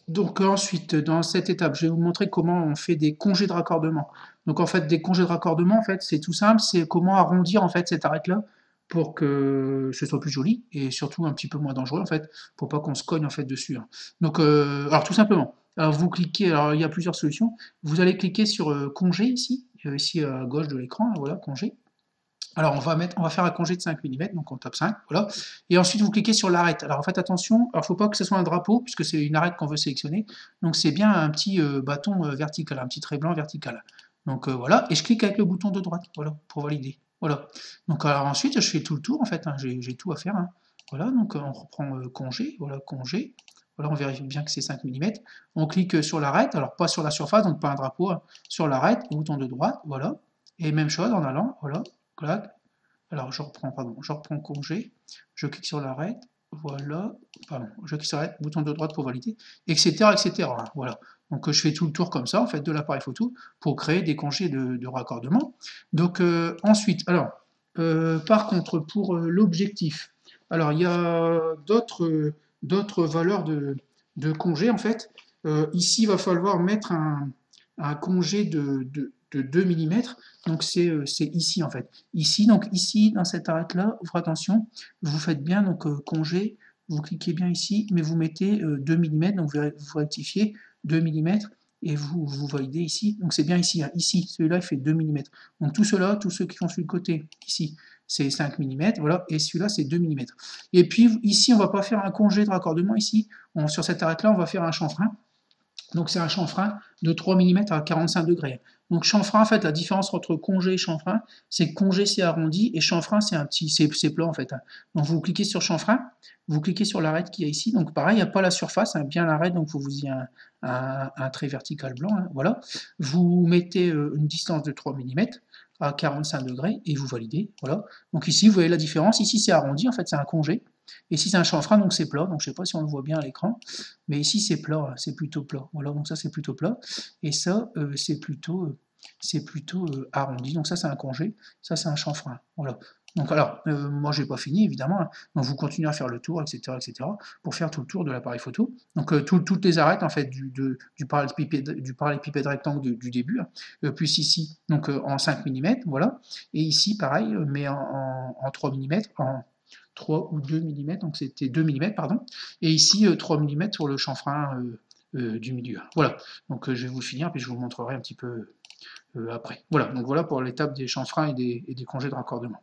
Donc ensuite, dans cette étape, je vais vous montrer comment on fait des congés de raccordement. Donc en fait, des congés de raccordement, en fait, c'est tout simple, c'est comment arrondir en fait cette arête-là pour que ce soit plus joli et surtout un petit peu moins dangereux en fait, pour pas qu'on se cogne en fait dessus, hein. Donc alors tout simplement, alors vous cliquez, alors il y a plusieurs solutions. Vous allez cliquer sur congé ici, ici à gauche de l'écran, voilà, congé. Alors on va faire un congé de 5 mm, donc on tape 5, voilà. Et ensuite vous cliquez sur l'arête. Alors faites attention, alors faut pas que ce soit un drapeau, puisque c'est une arête qu'on veut sélectionner. Donc c'est bien un petit bâton vertical, un petit trait blanc vertical. Donc voilà, et je clique avec le bouton de droite, voilà, pour valider. Voilà. Donc alors ensuite je fais tout le tour en fait, hein, j'ai tout à faire, hein. Voilà, donc on reprend congé, voilà, congé. Voilà, on vérifie bien que c'est 5 mm. On clique sur l'arête, alors pas sur la surface, donc pas un drapeau, hein, sur l'arête, bouton de droite, voilà. Et même chose en allant, voilà, clac. Alors je reprends, pardon, je reprends congé, je clique sur l'arrêt, voilà, pardon, je clique sur l'arrêt, bouton de droite pour valider, etc., etc. Voilà. Donc je fais tout le tour comme ça, en fait, de l'appareil photo, pour créer des congés de raccordement. Donc ensuite, alors, par contre, pour l'objectif, alors il y a d'autres valeurs de congé, en fait. Ici, il va falloir mettre un congé de 2 mm, donc c'est ici en fait. Ici, donc ici, dans cette arête-là, faites attention, vous faites bien, donc congé, vous cliquez bien ici, mais vous mettez 2 mm, donc vous rectifiez 2 mm, et vous validez ici, donc c'est bien ici, hein. Ici, celui-là il fait 2 mm. Donc tout cela, tous ceux qui sont sur le côté, ici, c'est 5 mm, voilà, et celui-là c'est 2 mm. Et puis ici, on ne va pas faire un congé de raccordement, ici, sur cette arête-là, on va faire un chanfrein. Donc c'est un chanfrein de 3 mm à 45 degrés. Donc chanfrein, en fait, la différence entre congé et chanfrein, c'est que congé c'est arrondi et chanfrein c'est un petit, c'est plat en fait, hein. Donc vous cliquez sur chanfrein, vous cliquez sur l'arête qu'il y a ici. Donc pareil, il n'y a pas la surface, hein, bien l'arête, donc vous y un trait vertical blanc, hein, voilà. Vous mettez une distance de 3 mm à 45 degrés et vous validez, voilà. Donc ici, vous voyez la différence. Ici c'est arrondi, en fait c'est un congé. Et ici c'est un chanfrein, donc c'est plat. Donc je ne sais pas si on le voit bien à l'écran. Mais ici, c'est plat, c'est plutôt plat. Voilà, donc ça, c'est plutôt plat. Et ça, c'est plutôt arrondi. Donc ça, c'est un congé. Ça, c'est un chanfrein. Voilà. Donc alors, moi, j'ai pas fini, évidemment, hein. Donc vous continuez à faire le tour, etc., etc., pour faire tout le tour de l'appareil photo. Donc toutes les arêtes, en fait, du parallélépipède rectangle du début, hein. Puis ici, donc en 5 mm, voilà. Et ici, pareil, mais en 3 mm, en 3 ou 2 mm, donc c'était 2 mm, pardon, et ici 3 mm sur le chanfrein du milieu. Voilà, donc je vais vous le finir, puis je vous montrerai un petit peu après. Voilà, donc voilà pour l'étape des chanfreins et des congés de raccordement.